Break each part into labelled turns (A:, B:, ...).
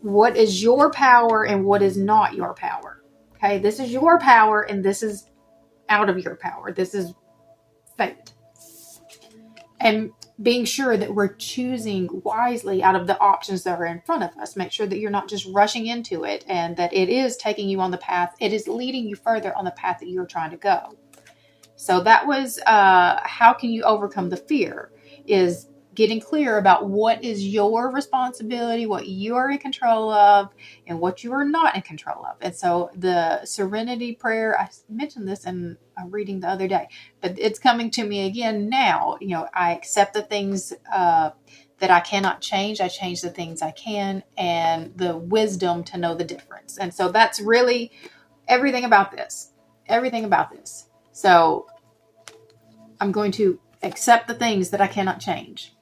A: what is your power and what is not your power. Okay, this is your power and this is out of your power. This is fate. And being sure that we're choosing wisely out of the options that are in front of us. Make sure that you're not just rushing into it and that it is taking you on the path. It is leading you further on the path that you're trying to go. So that was how can you overcome the fear, is getting clear about what is your responsibility, what you're in control of, and what you are not in control of. And so the serenity prayer, I mentioned this in a reading the other day, but it's coming to me again now. You know, I accept the things that I cannot change. I change the things I can, and the wisdom to know the difference. And so that's really everything about this. Everything about this. So I'm going to accept the things that I cannot change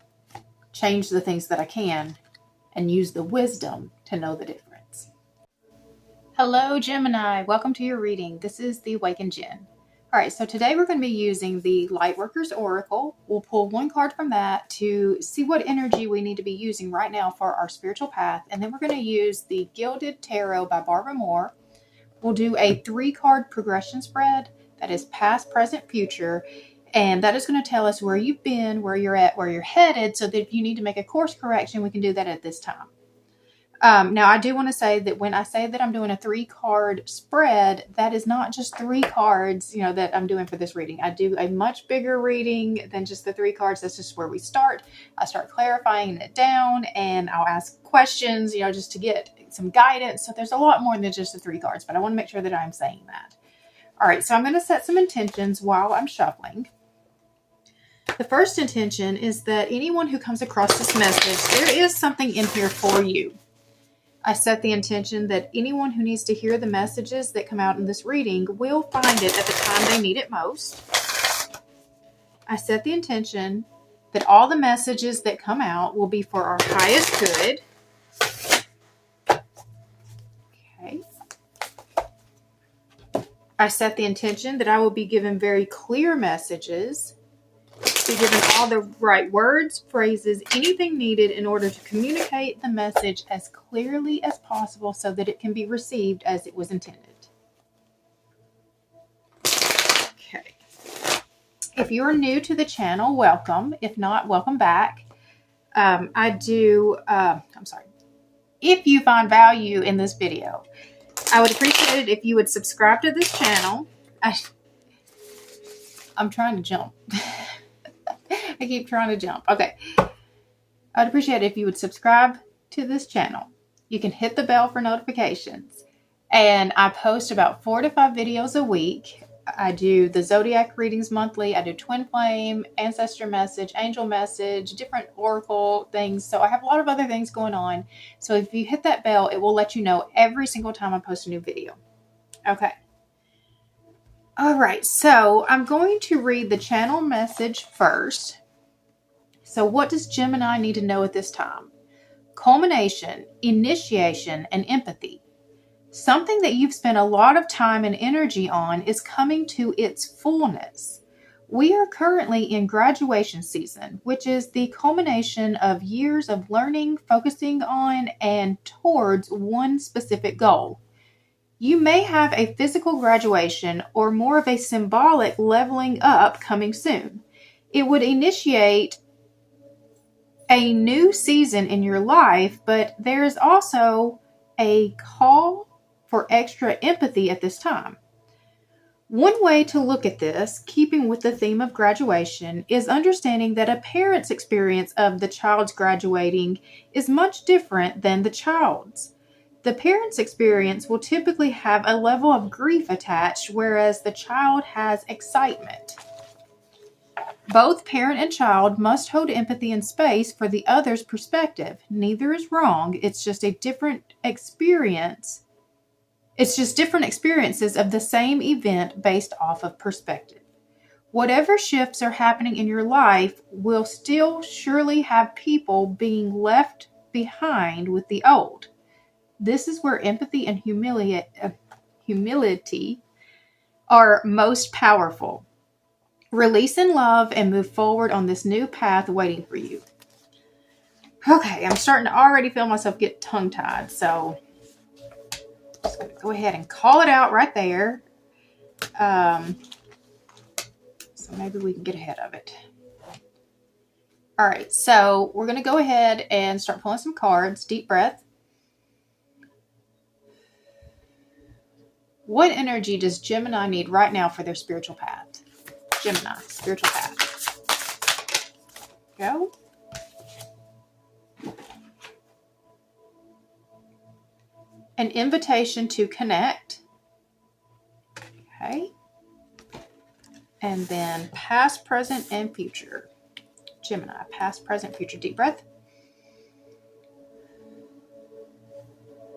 A: the things that I can, and use the wisdom to know the difference. Hello, Gemini. Welcome to your reading. This is the Awakened Jen. All right, so today we're going to be using the Lightworkers Oracle. We'll pull one card from that to see what energy we need to be using right now for our spiritual path. And then we're going to use the Gilded Tarot by Barbara Moore. We'll do a 3-card progression spread that is past, present, future. And that is going to tell us where you've been, where you're at, where you're headed, so that if you need to make a course correction, we can do that at this time. Now, I do want to say that when I say that I'm doing a 3-card spread, that is not just 3 cards, that I'm doing for this reading. I do a much bigger reading than just the 3 cards. That's just where we start. I start clarifying it down, and I'll ask questions, just to get some guidance. So there's a lot more than just the 3 cards, but I want to make sure that I'm saying that. All right, so I'm going to set some intentions while I'm shuffling. The first intention is that anyone who comes across this message, there is something in here for you. I set the intention that anyone who needs to hear the messages that come out in this reading will find it at the time they need it most. I set the intention that all the messages that come out will be for our highest good. Okay. I set the intention that I will be given very clear messages, be given all the right words, phrases, anything needed in order to communicate the message as clearly as possible so that it can be received as it was intended. Okay. If you're new to the channel, welcome. If not, welcome back. If you find value in this video, I would appreciate it if you would subscribe to this channel. I'm trying to jump. I keep trying to jump. Okay. I'd appreciate it if you would subscribe to this channel. You can hit the bell for notifications. And I post about 4 to 5 videos a week. I do the zodiac readings monthly. I do twin flame, ancestor message, angel message, different oracle things. So I have a lot of other things going on. So if you hit that bell, it will let you know every single time I post a new video. Okay. All right. So I'm going to read the channel message first. So what does Gemini need to know at this time? Culmination, initiation, and empathy. Something that you've spent a lot of time and energy on is coming to its fullness. We are currently in graduation season, which is the culmination of years of learning, focusing on, and towards one specific goal. You may have a physical graduation or more of a symbolic leveling up coming soon. It would initiate a new season in your life, but there is also a call for extra empathy at this time. One way to look at this, keeping with the theme of graduation, is understanding that a parent's experience of the child's graduating is much different than the child's. The parent's experience will typically have a level of grief attached, whereas the child has excitement. Both parent and child must hold empathy and space for the other's perspective. Neither is wrong. It's just a different experience. It's just different experiences of the same event based off of perspective. Whatever shifts are happening in your life will still surely have people being left behind with the old. This is where empathy and humility are most powerful. Release in love and move forward on this new path waiting for you. Okay, I'm starting to already feel myself get tongue-tied, so I'm just going to go ahead and call it out right there. So maybe we can get ahead of it. All right, so we're going to go ahead and start pulling some cards. Deep breath. What energy does Gemini need right now for their spiritual path? Gemini, spiritual path. Go. An invitation to connect. Okay. And then past, present, and future. Gemini, past, present, future. Deep breath.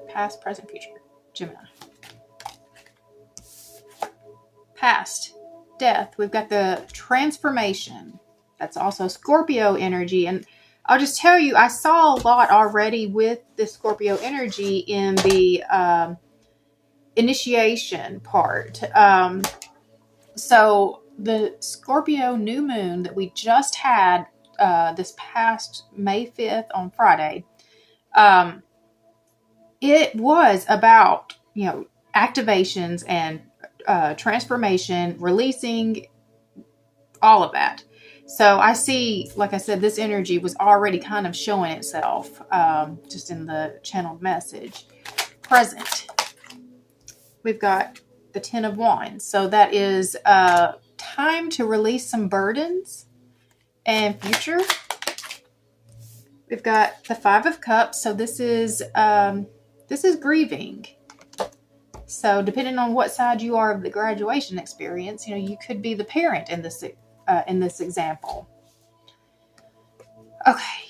A: Past, present, future. Gemini. Past, death. We've got the transformation. That's also Scorpio energy. And I'll just tell you, I saw a lot already with the Scorpio energy in the initiation part. So the Scorpio new moon that we just had this past May 5th on Friday, it was about, activations and transformation, releasing, all of that. So I see, like I said, this energy was already kind of showing itself just in the channeled message. Present. We've got the 10 of Wands. So that is time to release some burdens. And future. We've got the 5 of Cups. So this is grieving. So depending on what side you are of the graduation experience, you could be the parent in this example. Okay.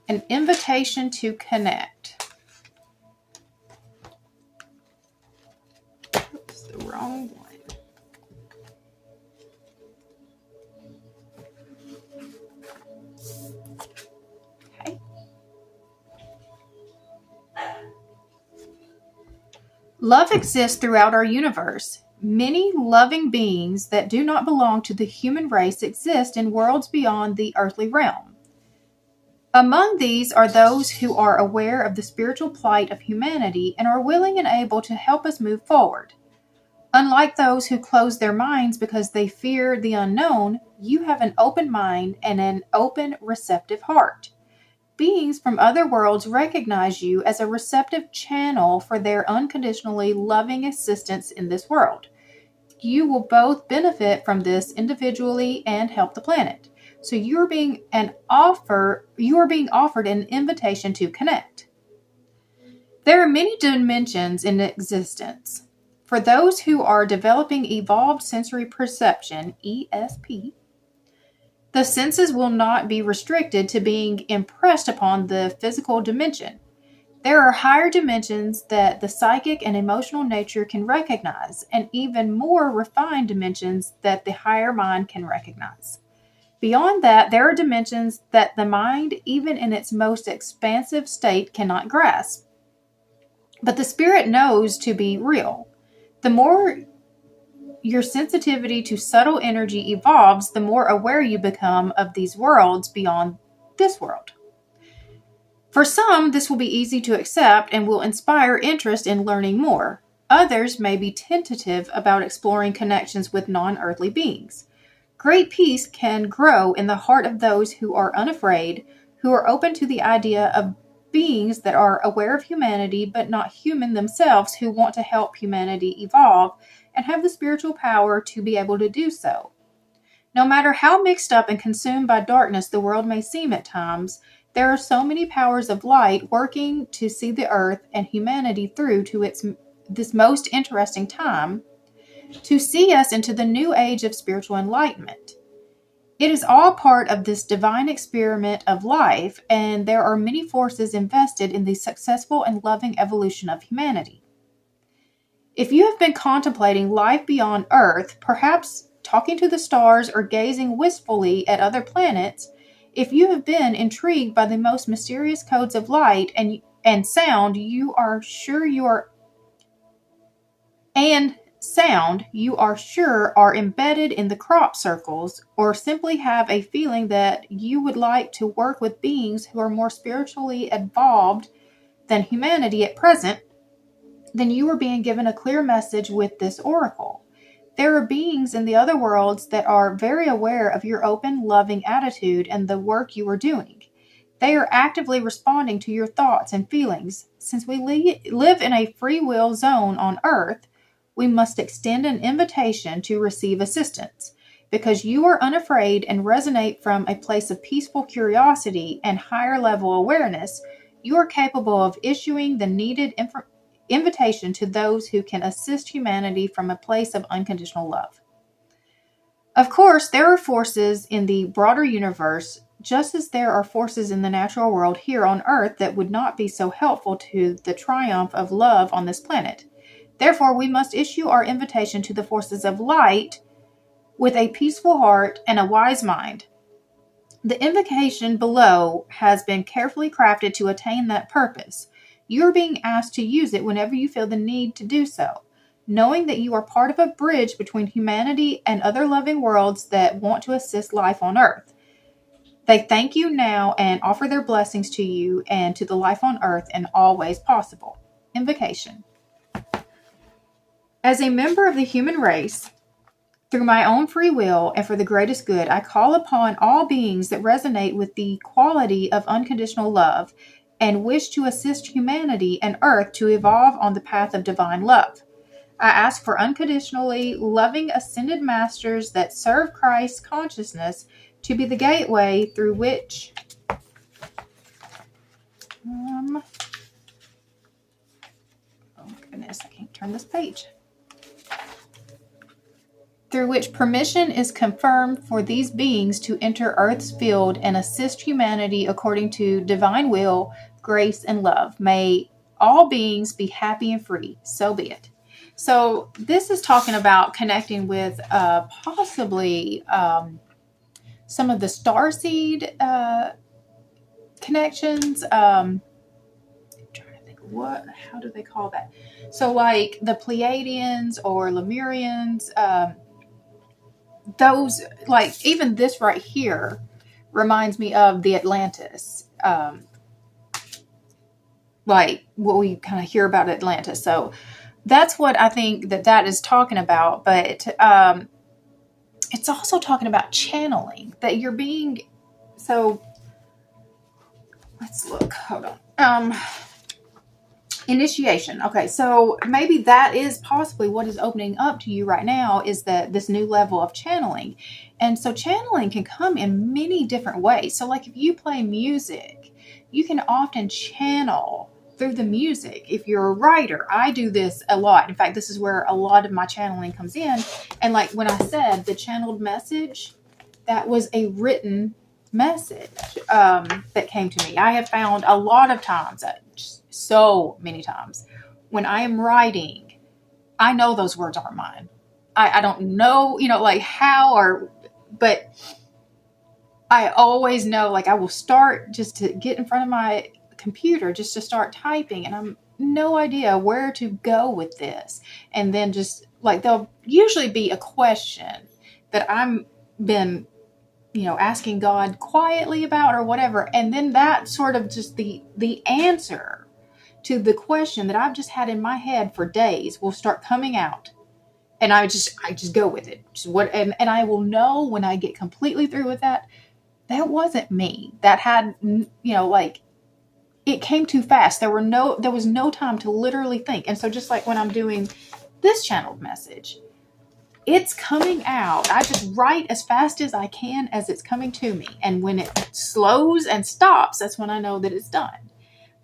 A: An invitation to connect. Oops, the wrong one. Okay. Love exists throughout our universe. Many loving beings that do not belong to the human race exist in worlds beyond the earthly realm. Among these are those who are aware of the spiritual plight of humanity and are willing and able to help us move forward. Unlike those who close their minds because they fear the unknown, you have an open mind and an open, receptive heart. Beings from other worlds recognize you as a receptive channel for their unconditionally loving assistance in this world. You will both benefit from this individually and help the planet. So you are being offered an invitation to connect. There are many dimensions in existence. For those who are developing evolved sensory perception, ESP, the senses will not be restricted to being impressed upon the physical dimension. There are higher dimensions that the psychic and emotional nature can recognize, and even more refined dimensions that the higher mind can recognize. Beyond that, there are dimensions that the mind, even in its most expansive state, cannot grasp. But the spirit knows to be real. The more your sensitivity to subtle energy evolves, the more aware you become of these worlds beyond this world. For some, this will be easy to accept and will inspire interest in learning more. Others may be tentative about exploring connections with non-earthly beings. Great peace can grow in the heart of those who are unafraid, who are open to the idea of beings that are aware of humanity but not human themselves, who want to help humanity evolve and have the spiritual power to be able to do so. No matter how mixed up and consumed by darkness the world may seem at times, there are so many powers of light working to see the earth and humanity through to this most interesting time, to see us into the new age of spiritual enlightenment. It is all part of this divine experiment of life, and there are many forces invested in the successful and loving evolution of humanity. If you have been contemplating life beyond Earth, perhaps talking to the stars or gazing wistfully at other planets, if you have been intrigued by the most mysterious codes of light and sound, you are sure you are sound you are sure are embedded in the crop circles, or simply have a feeling that you would like to work with beings who are more spiritually evolved than humanity at present, then you are being given a clear message with this oracle. There are beings in the other worlds that are very aware of your open, loving attitude and the work you are doing. They are actively responding to your thoughts and feelings. Since we live in a free will zone on Earth, we must extend an invitation to receive assistance. Because you are unafraid and resonate from a place of peaceful curiosity and higher level awareness, you are capable of issuing the needed invitation to those who can assist humanity from a place of unconditional love. Of course, there are forces in the broader universe, just as there are forces in the natural world here on Earth that would not be so helpful to the triumph of love on this planet. Therefore, we must issue our invitation to the forces of light with a peaceful heart and a wise mind. The invocation below has been carefully crafted to attain that purpose. You are being asked to use it whenever you feel the need to do so, knowing that you are part of a bridge between humanity and other loving worlds that want to assist life on Earth. They thank you now and offer their blessings to you and to the life on Earth in all ways possible. Invocation. As a member of the human race, through my own free will and for the greatest good, I call upon all beings that resonate with the quality of unconditional love and wish to assist humanity and Earth to evolve on the path of divine love. I ask for unconditionally loving ascended masters that serve Christ's consciousness to be the gateway through which oh goodness, I can't turn this page. Through which permission is confirmed for these beings to enter Earth's field and assist humanity according to divine will, grace, and love. May all beings be happy and free. So be it. So this is talking about connecting with possibly some of the starseed connections. I'm trying to think, how do they call that? So like the Pleiadians or Lemurians, those, like even this right here reminds me of the Atlantis, like what we kind of hear about Atlantis. So that's what I think that is talking about. But it's also talking about channeling, that you're being, so let's look, hold on. Initiation. Okay, so maybe that is possibly what is opening up to you right now, is that this new level of channeling. And so channeling can come in many different ways. So like if you play music, you can often channel through the music. If you're a writer, I do this a lot. In fact, this is where a lot of my channeling comes in. And like when I said the channeled message, that was a written message that came to me. I have found a lot of times, so many times, when I am writing, I know those words aren't mine. I don't know, like how, but I always know, like I will start just to get in front of my computer, just to start typing, and I'm no idea where to go with this. And then just like, there'll usually be a question that I'm been asking God quietly about or whatever. And then that sort of just the answer to the question that I've just had in my head for days will start coming out. And I just go with it. And I will know when I get completely through with that wasn't me. That had, like it came too fast. There was no time to literally think. And so just like when I'm doing this channeled message, it's coming out. I just write as fast as I can as it's coming to me. And when it slows and stops, that's when I know that it's done.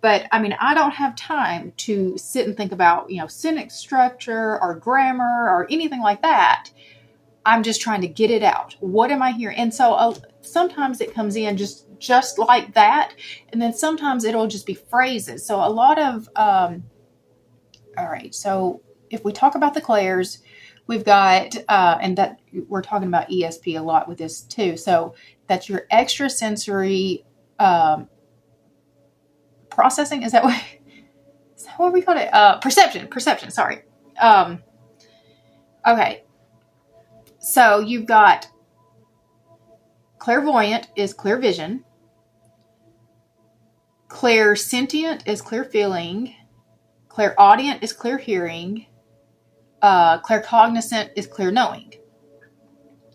A: But I mean, I don't have time to sit and think about, sentence structure or grammar or anything like that. I'm just trying to get it out. What am I hearing? And so sometimes it comes in just like that. And then sometimes it'll just be phrases. So a lot of, all right. So if we talk about the clairs, we've got, and that we're talking about ESP a lot with this too. So that's your extrasensory, processing. Is that what we call it? Perception. Sorry. Okay. So you've got clairvoyant is clear vision. Clairsentient is clear feeling. Clairaudient is clear hearing. Claircognizant is clear knowing.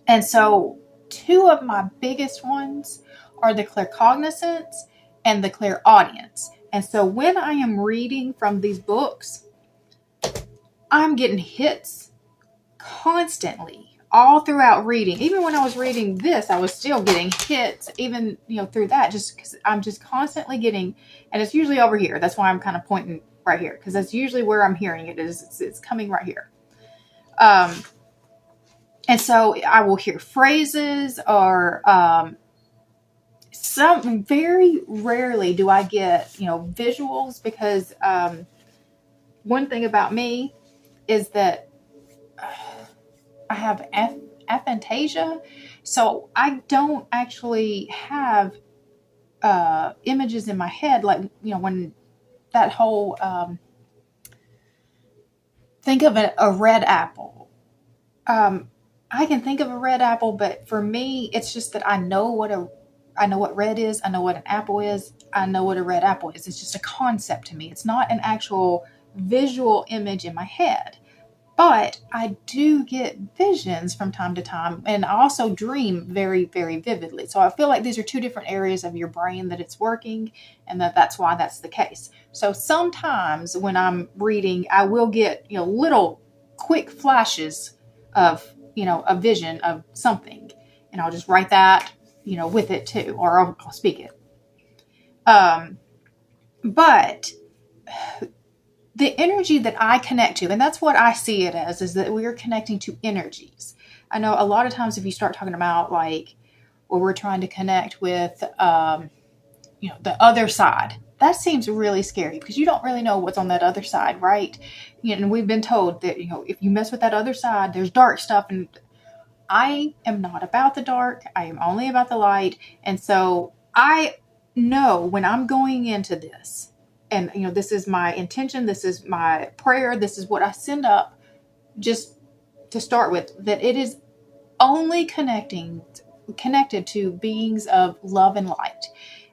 A: And so two of my biggest ones are the claircognizance and the clairaudience. And so when I am reading from these books, I'm getting hits constantly all throughout reading. Even when I was reading this, I was still getting hits, even, through that, just because I'm just constantly getting, and it's usually over here. That's why I'm kind of pointing right here, because that's usually where I'm hearing it is. It's coming right here. And so I will hear phrases or some, very rarely do I get, visuals, because one thing about me is that I have aphantasia, so I don't actually have images in my head, like, when that whole think of a red apple. I can think of a red apple, but for me, it's just that I know what red is. I know what an apple is. I know what a red apple is. It's just a concept to me. It's not an actual visual image in my head. But I do get visions from time to time, and I also dream very, very vividly. So I feel like these are two different areas of your brain that it's working, and that's why that's the case. So sometimes when I'm reading, I will get, little quick flashes of, a vision of something, and I'll just write that, with it too, or I'll speak it. But the energy that I connect to, and that's what I see it as, is that we are connecting to energies. I know a lot of times if you start talking about, like, well, we're trying to connect with, the other side, that seems really scary, because you don't really know what's on that other side, right? And we've been told that, if you mess with that other side, there's dark stuff. And I am not about the dark. I am only about the light. And so I know when I'm going into this, and, this is my intention, this is my prayer, this is what I send up just to start with, that it is only connected to beings of love and light.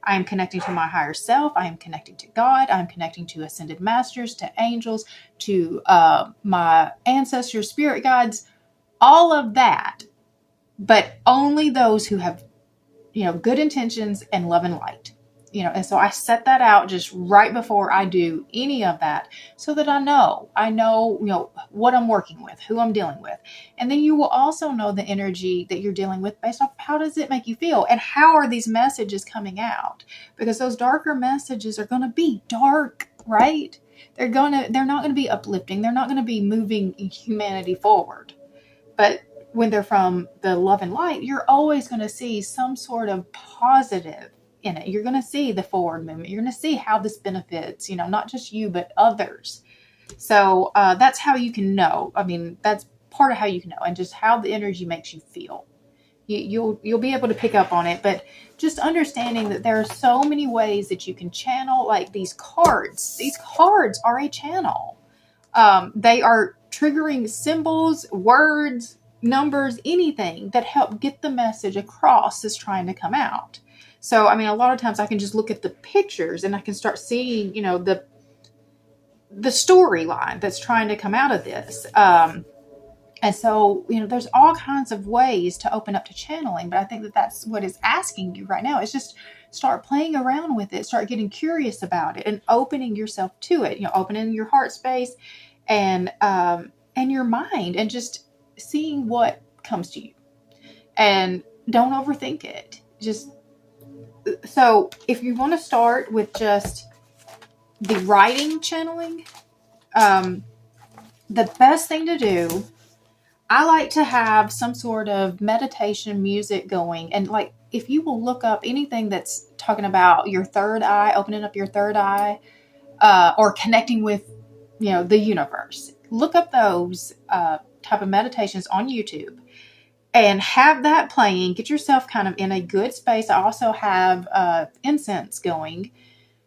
A: I am connecting to my higher self. I am connecting to God. I'm connecting to ascended masters, to angels, to my ancestors, spirit guides, all of that, but only those who have, good intentions and love and light. And so I set that out just right before I do any of that, so that I know, what I'm working with, who I'm dealing with. And then you will also know the energy that you're dealing with based off how does it make you feel, and how are these messages coming out? Because those darker messages are going to be dark, right? They're not going to be uplifting. They're not going to be moving humanity forward. But when they're from the love and light, you're always going to see some sort of positive in it. You're going to see the forward movement. You're going to see how this benefits, not just you, but others. So that's how you can know. I mean, that's part of how you can know, and just how the energy makes you feel. You'll be able to pick up on it, but just understanding that there are so many ways that you can channel, like these cards. These cards are a channel. They are triggering symbols, words, numbers, anything that help get the message across that's trying to come out. So, I mean, a lot of times I can just look at the pictures and I can start seeing, the storyline that's trying to come out of this. And so, there's all kinds of ways to open up to channeling, but I think that that's what is asking you right now, is just start playing around with it, start getting curious about it, and opening yourself to it, opening your heart space and your mind, and just seeing what comes to you, and don't overthink it. So if you want to start with just the writing channeling, the best thing to do, I like to have some sort of meditation music going. And like, if you will look up anything that's talking about your third eye, opening up your third eye, or connecting with, the universe, look up those type of meditations on YouTube and have that playing. Get yourself kind of in a good space. I also have incense going.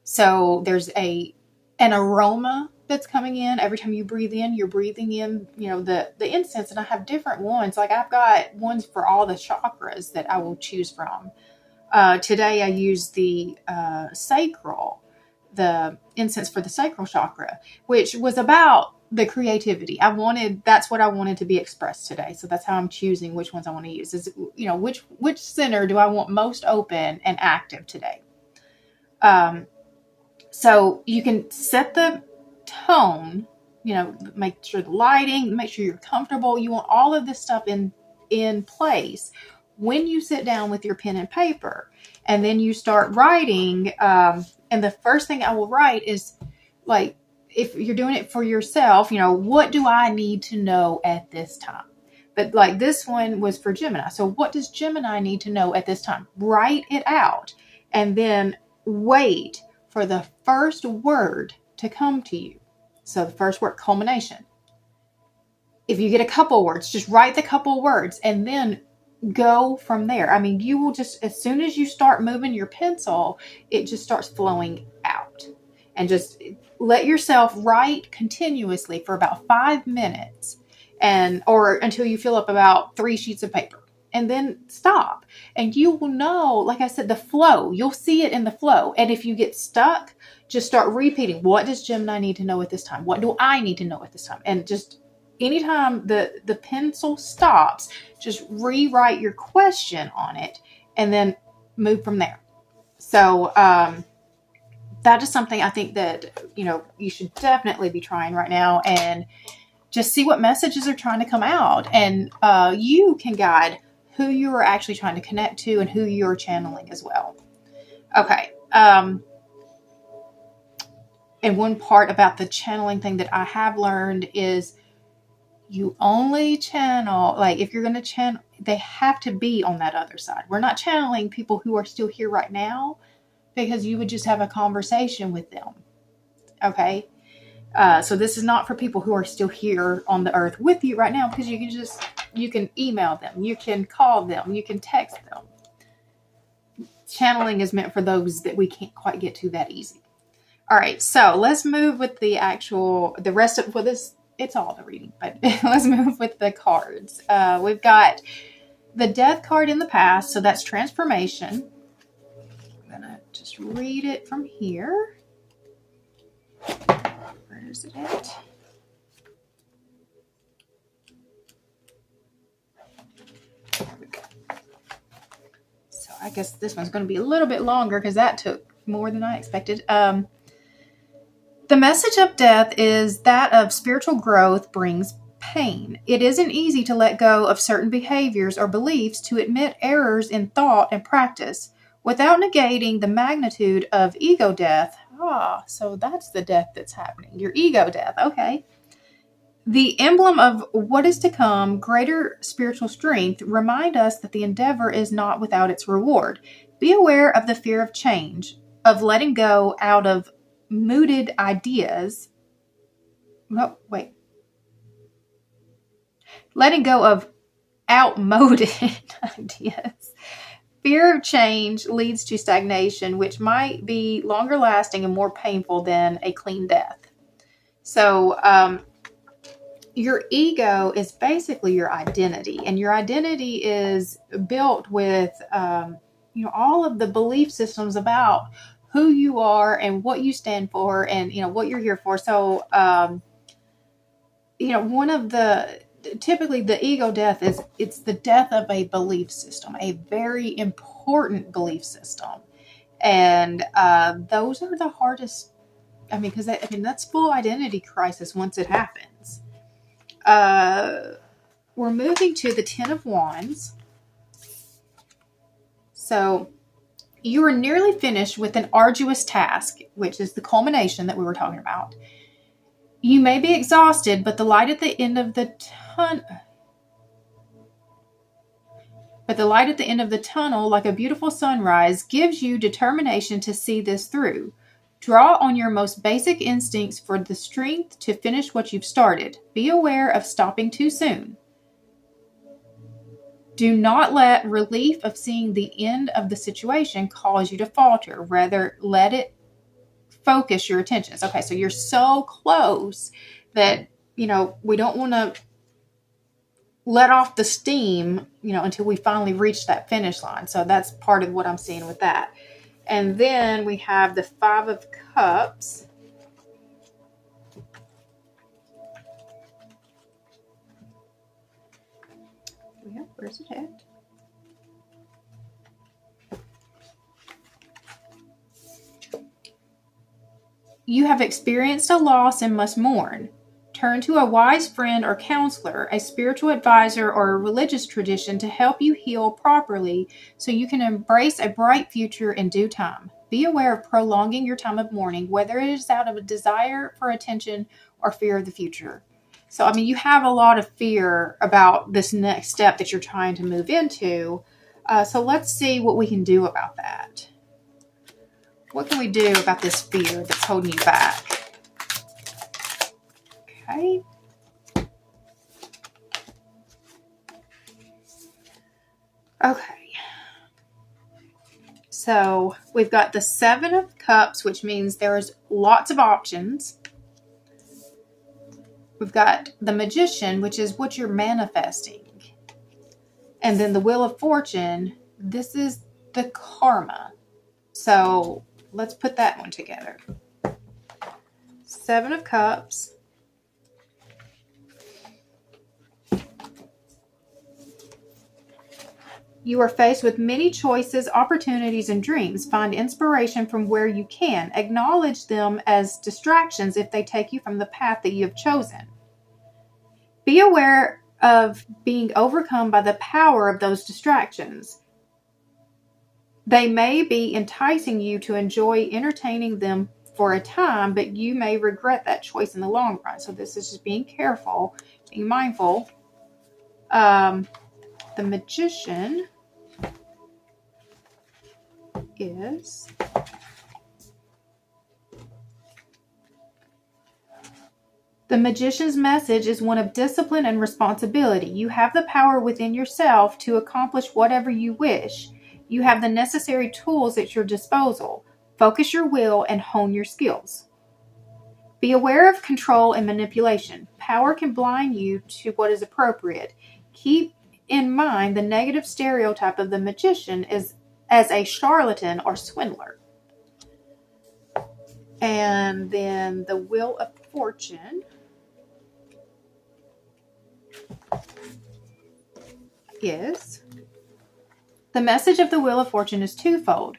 A: So there's an aroma that's coming in. Every time you breathe in, you're breathing in, the incense. And I have different ones. Like I've got ones for all the chakras that I will choose from. Today I used the sacral, the incense for the sacral chakra, which was about the creativity. That's what I wanted to be expressed today. So that's how I'm choosing which ones I want to use. Is, which center do I want most open and active today? So you can set the tone, make sure the lighting, make sure you're comfortable. You want all of this stuff in place when you sit down with your pen and paper, and then you start writing. And the first thing I will write is, like, if you're doing it for yourself, what do I need to know at this time? But like this one was for Gemini. So what does Gemini need to know at this time? Write it out and then wait for the first word to come to you. So the first word, culmination. If you get a couple words, just write the couple words and then go from there. I mean, you will just, as soon as you start moving your pencil, it just starts flowing out. And just let yourself write continuously for about 5 minutes, or until you fill up about 3 sheets of paper, and then stop. And you will know, like I said, the flow. You'll see it in the flow. And if you get stuck, just start repeating. What does Gemini need to know at this time? What do I need to know at this time? And just anytime the pencil stops, just rewrite your question on it and then move from there. So that is something I think that, you should definitely be trying right now, and just see what messages are trying to come out. And you can guide who you are actually trying to connect to and who you're channeling as well. Okay. And one part about the channeling thing that I have learned is you only channel, like if you're going to channel, they have to be on that other side. We're not channeling people who are still here right now, because you would just have a conversation with them. Okay. So this is not for people who are still here on the earth with you right now, because you can email them, you can call them, you can text them. Channeling is meant for those that we can't quite get to that easy. All right. So let's move with the rest of, it's all the reading, but let's move with the cards. We've got the Death card in the past. So that's transformation. I'm going to just read it from here. Where is it at? There we go. So I guess this one's going to be a little bit longer because that took more than I expected. The message of death is that of spiritual growth brings pain. It isn't easy to let go of certain behaviors or beliefs, to admit errors in thought and practice without negating the magnitude of ego death. So that's the death that's happening. Your ego death. Okay. The emblem of what is to come, greater spiritual strength, remind us that the endeavor is not without its reward. Be aware of the fear of change, of letting go out of mooted ideas. No, wait. Letting go of outmoded ideas. Fear of change leads to stagnation, which might be longer lasting and more painful than a clean death. So, your ego is basically your identity, and your identity is built with, all of the belief systems about who you are and what you stand for and, what you're here for. So, typically the ego death it's the death of a belief system, a very important belief system. And, those are the hardest, because that's full identity crisis once it happens. We're moving to the Ten of Wands. So you are nearly finished with an arduous task, which is the culmination that we were talking about. You may be exhausted, but the light at the end of the tunnel, like a beautiful sunrise, gives you determination to see this through. Draw on your most basic instincts for the strength to finish what you've started. Be aware of stopping too soon. Do not let relief of seeing the end of the situation cause you to falter. Rather, let it focus your attentions. Okay, so you're so close that, you know, we don't want to let off the steam, you know, until we finally reach that finish line. So that's part of what I'm seeing with that. And then we have the 5 of Cups. Yeah, where's it at? You have experienced a loss and must mourn. Turn to a wise friend or counselor, a spiritual advisor, or a religious tradition to help you heal properly so you can embrace a bright future in due time. Be aware of prolonging your time of mourning, whether it is out of a desire for attention or fear of the future. So, I mean, you have a lot of fear about this next step that you're trying to move into. So let's see what we can do about that. What can we do about this fear that's holding you back? Okay. Okay. So we've got the 7 of Cups, which means there's lots of options. We've got the Magician, which is what you're manifesting. And then the Wheel of Fortune, this is the karma. So let's put that one together. 7 of Cups. You are faced with many choices, opportunities, and dreams. Find inspiration from where you can. Acknowledge them as distractions if they take you from the path that you have chosen. Be aware of being overcome by the power of those distractions. They may be enticing you to enjoy entertaining them for a time, but you may regret that choice in the long run. So this is just being careful, being mindful. The Magician is the Magician's message is one of discipline and responsibility. You have the power within yourself to accomplish whatever you wish. You have the necessary tools at your disposal. Focus your will and hone your skills. Be aware of control and manipulation. Power can blind you to what is appropriate. Keep in mind the negative stereotype of the Magician is as a charlatan or swindler. And then the Wheel of Fortune is, the message of the Wheel of Fortune is twofold.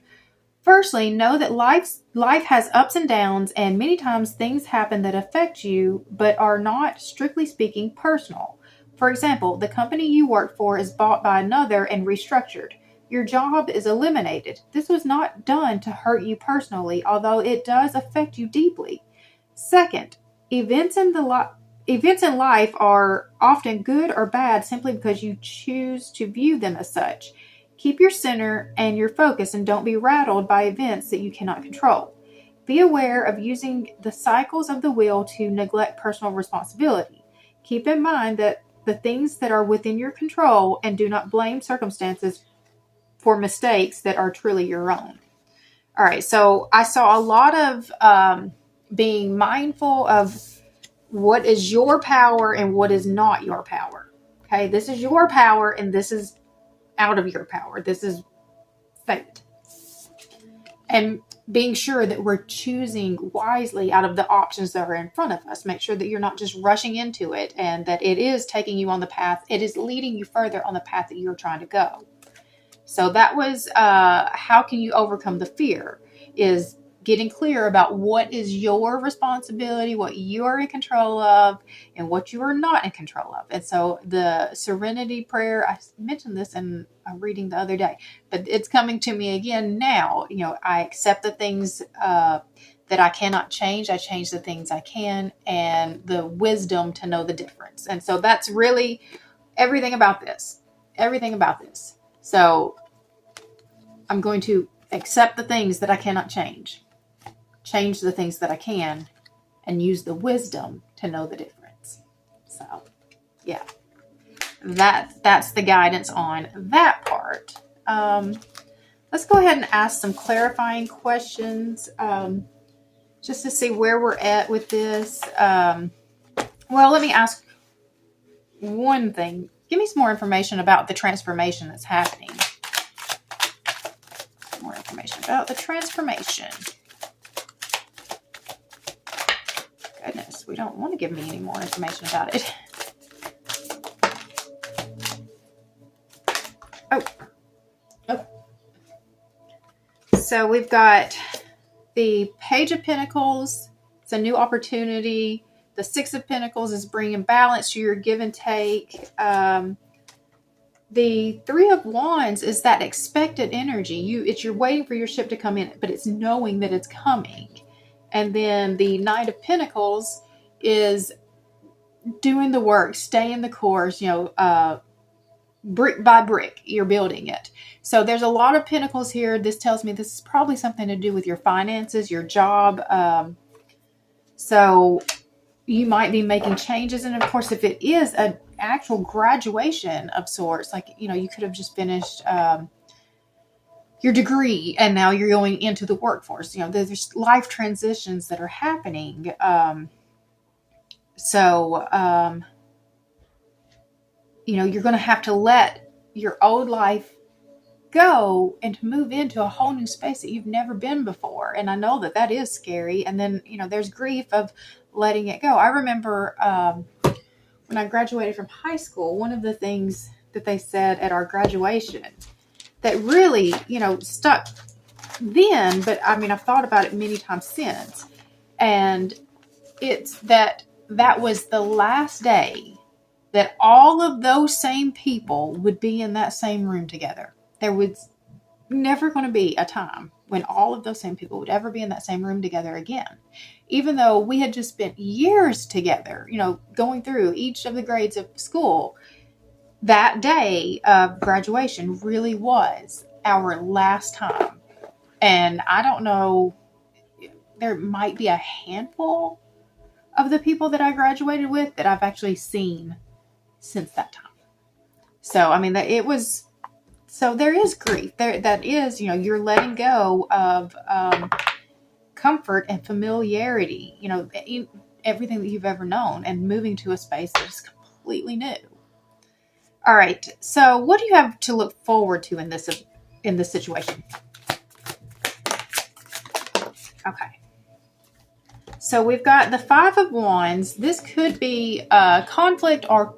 A: Firstly, know that life has ups and downs, and many times things happen that affect you but are not, strictly speaking, personal. For example, the company you work for is bought by another and restructured. Your job is eliminated. This was not done to hurt you personally, although it does affect you deeply. Second, events in life are often good or bad simply because you choose to view them as such. Keep your center and your focus and don't be rattled by events that you cannot control. Be aware of using the cycles of the wheel to neglect personal responsibility. Keep in mind that the things that are within your control, and do not blame circumstances for mistakes that are truly your own. All right, so I saw a lot of being mindful of what is your power and what is not your power. Okay, this is your power and this is out of your power. This is fate. And being sure that we're choosing wisely out of the options that are in front of us. Make sure that you're not just rushing into it and that it is taking you on the path. It is leading you further on the path that you're trying to go. So that was how can you overcome the fear, is getting clear about what is your responsibility, what you are in control of, and what you are not in control of. And so the serenity prayer, I mentioned this in a reading the other day, but it's coming to me again now. You know, I accept the things that I cannot change. I change the things I can, and the wisdom to know the difference. And so that's really everything about this. Everything about this. So I'm going to accept the things that I cannot change the things that I can, and use the wisdom to know the difference. So, yeah, that's the guidance on that part. Let's go ahead and ask some clarifying questions. just to see where we're at with this. Well, let me ask one thing. Give me some more information about the transformation that's happening. More information about the transformation. Goodness, we don't want to give me any more information about it. Oh. So we've got the Page of Pentacles. It's a new opportunity. The Six of Pentacles is bringing balance to your give and take. The Three of Wands is that expected energy. You're waiting for your ship to come in, but it's knowing that it's coming. And then the Knight of Pentacles is doing the work, staying the course, brick by brick, you're building it. So there's a lot of pentacles here. This tells me this is probably something to do with your finances, your job. So you might be making changes. And of course, if it is an actual graduation of sorts, like, you could have just finished your degree and now you're going into the workforce. There's life transitions that are happening. You're going to have to let your old life go and to move into a whole new space that you've never been before. And I know that is scary. And then, there's grief of letting it go. I remember when I graduated from high school, one of the things that they said at our graduation that really, stuck then, but I've thought about it many times since. And it's that was the last day that all of those same people would be in that same room together. There was never going to be a time when all of those same people would ever be in that same room together again. Even though we had just spent years together, going through each of the grades of school, that day of graduation really was our last time. And I don't know, there might be a handful of the people that I graduated with that I've actually seen since that time. So, so there is grief. That is, you're letting go of comfort and familiarity, everything that you've ever known, and moving to a space that's completely new. All right. So what do you have to look forward to in this situation? Okay. So we've got the Five of Wands. This could be conflict or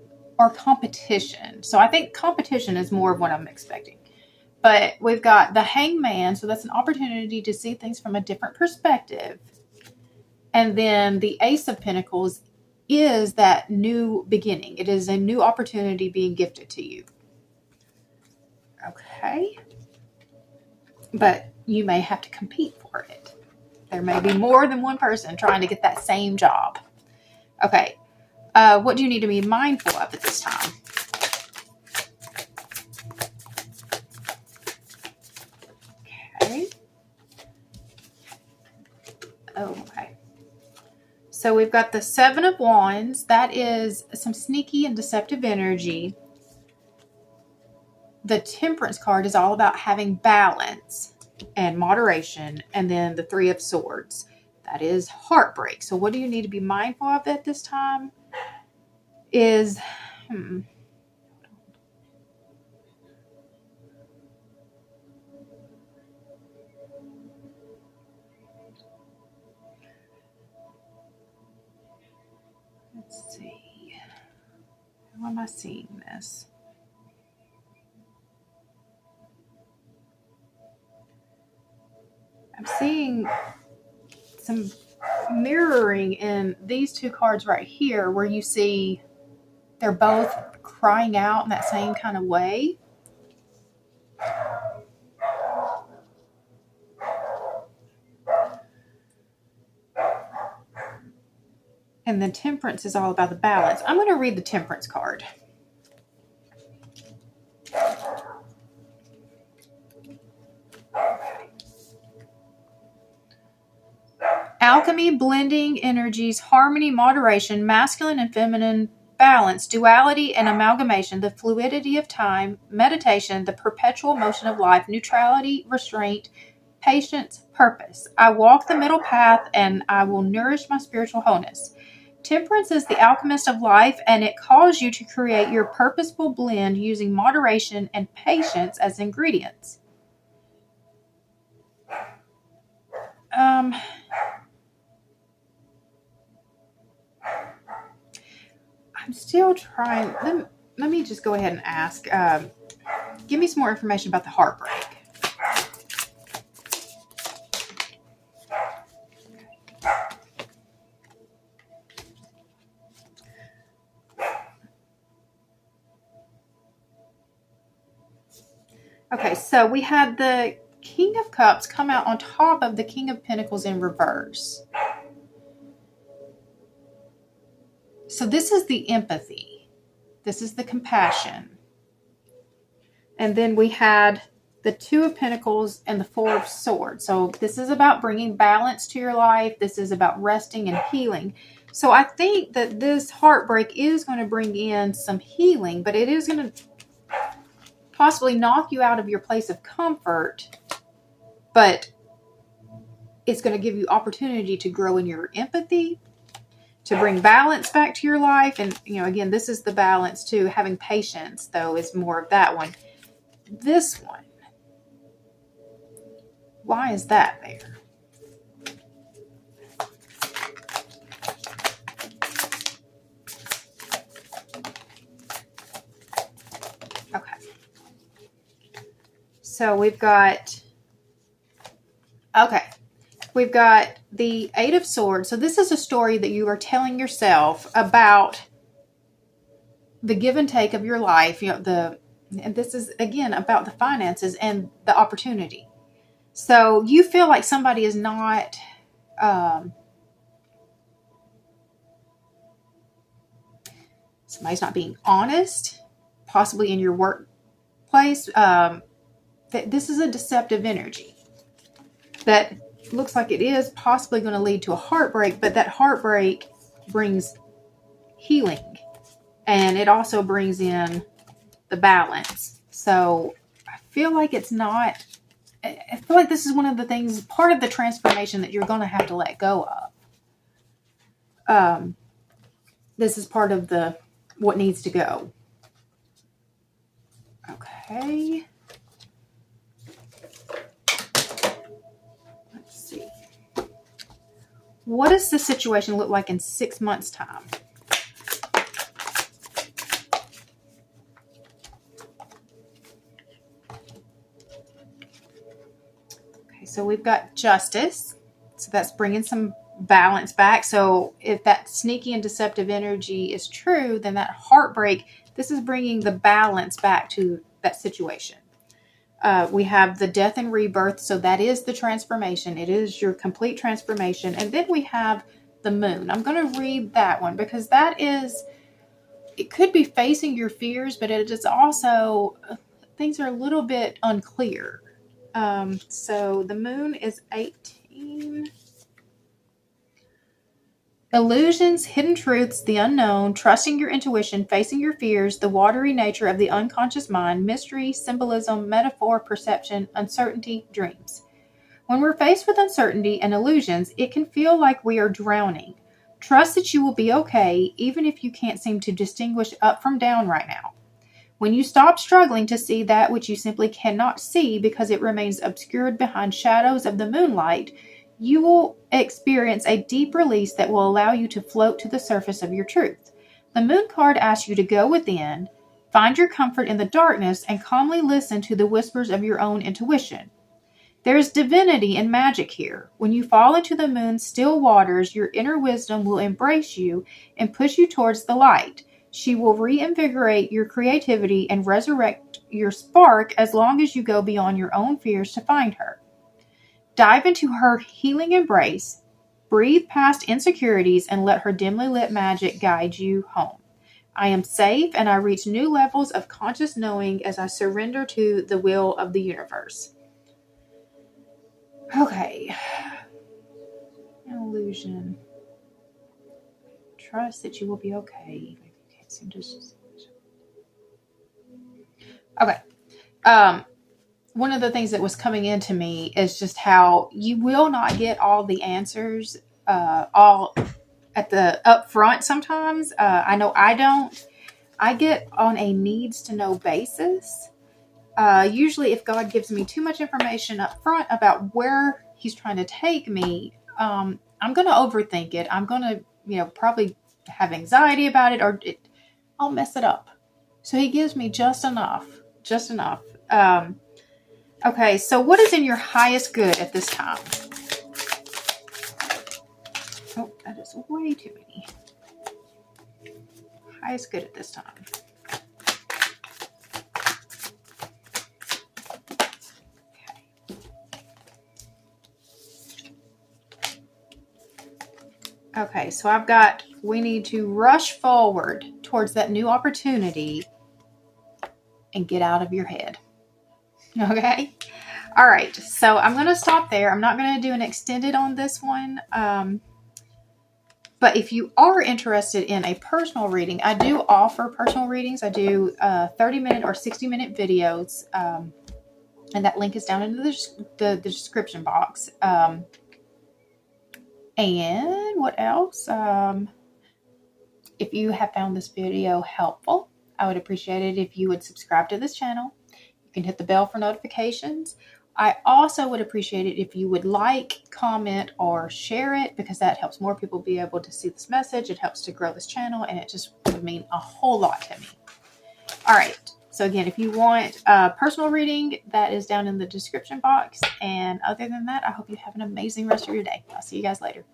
A: competition. So I think competition is more of what I'm expecting. But we've got the Hangman. So that's an opportunity to see things from a different perspective. And then the Ace of Pentacles is that new beginning. It is a new opportunity being gifted to you. Okay. But you may have to compete for it. There may be more than one person trying to get that same job. Okay. What do you need to be mindful of at this time? Okay. Oh, okay. So we've got the Seven of Wands. That is some sneaky and deceptive energy. The Temperance card is all about having balance and moderation. And then the Three of Swords. That is heartbreak. So what do you need to be mindful of at this time? Is let's see, how am I seeing this? I'm seeing some mirroring in these two cards right here, where you see they're both crying out in that same kind of way. And the Temperance is all about the balance. I'm going to read the Temperance card. Alchemy, blending energies, harmony, moderation, masculine and feminine balance, duality and amalgamation, the fluidity of time, meditation, the perpetual motion of life, neutrality, restraint, patience, purpose. I walk the middle path and I will nourish my spiritual wholeness. Temperance is the alchemist of life, and it calls you to create your purposeful blend using moderation and patience as ingredients. I'm still trying. Let me just go ahead and ask. Give me some more information about the heartbreak. Okay, so we had the King of Cups come out on top of the King of Pentacles in reverse. So this is the empathy. This is the compassion. And then we had the Two of Pentacles and the Four of Swords. So this is about bringing balance to your life. This is about resting and healing. So I think that this heartbreak is going to bring in some healing, but it is going to possibly knock you out of your place of comfort, but it's going to give you opportunity to grow in your empathy, to bring balance back to your life. And, you know, again, this is the balance too. Having patience, though, is more of that one. This one, why is that there? Okay. So we've got, we've got the Eight of Swords. So this is a story that you are telling yourself about the give and take of your life. You know, and this is, again, about the finances and the opportunity. So you feel like somebody is not, somebody's not being honest, possibly in your workplace. This is a deceptive energy that looks like it is possibly going to lead to a heartbreak, but that heartbreak brings healing, and it also brings in the balance. So I feel like it's not, I feel like this is one of the things, part of the transformation that you're going to have to let go of. This is part of what needs to go. Okay. Let's see. What does the situation look like in 6 months' time? Okay, so we've got Justice. So that's bringing some balance back. So if that sneaky and deceptive energy is true, then that heartbreak, this is bringing the balance back to that situation. We have the Death and Rebirth. So that is the transformation. It is your complete transformation. And then we have the Moon. I'm going to read that one because that is, it could be facing your fears, but it is also, things are a little bit unclear. So the Moon is 18. Illusions, hidden truths, the unknown, trusting your intuition, facing your fears, the watery nature of the unconscious mind, mystery, symbolism, metaphor, perception, uncertainty, dreams. When we're faced with uncertainty and illusions, it can feel like we are drowning. Trust that you will be okay, even if you can't seem to distinguish up from down right now. When you stop struggling to see that which you simply cannot see because it remains obscured behind shadows of the moonlight, you will experience a deep release that will allow you to float to the surface of your truth. The Moon card asks you to go within, find your comfort in the darkness, and calmly listen to the whispers of your own intuition. There is divinity and magic here. When you fall into the Moon's still waters, your inner wisdom will embrace you and push you towards the light. She will reinvigorate your creativity and resurrect your spark as long as you go beyond your own fears to find her. Dive into her healing embrace, breathe past insecurities, and let her dimly lit magic guide you home. I am safe, and I reach new levels of conscious knowing as I surrender to the will of the universe. Okay. Illusion. Trust that you will be okay. Okay. one of the things that was coming into me is just how you will not get all the answers all at the up front sometimes. I know I don't. I get on a needs to know basis. Usually if God gives me too much information up front about where he's trying to take me, I'm going to overthink it. I'm going to, probably have anxiety about it, or I'll mess it up. So he gives me just enough. Okay, so what is in your highest good at this time? Oh, that is way too many. Highest good at this time. Okay, so I've got, we need to rush forward towards that new opportunity and get out of your head. Okay? All right, so I'm going to stop there. I'm not going to do an extended on this one. But if you are interested in a personal reading, I do offer personal readings. I do 30-minute or 60-minute videos. And that link is down in the description box. And what else? If you have found this video helpful, I would appreciate it if you would subscribe to this channel. You can hit the bell for notifications. I also would appreciate it if you would like, comment, or share it, because that helps more people be able to see this message. It helps to grow this channel, and it just would mean a whole lot to me. All right. So again, if you want a personal reading, that is down in the description box. And other than that, I hope you have an amazing rest of your day. I'll see you guys later.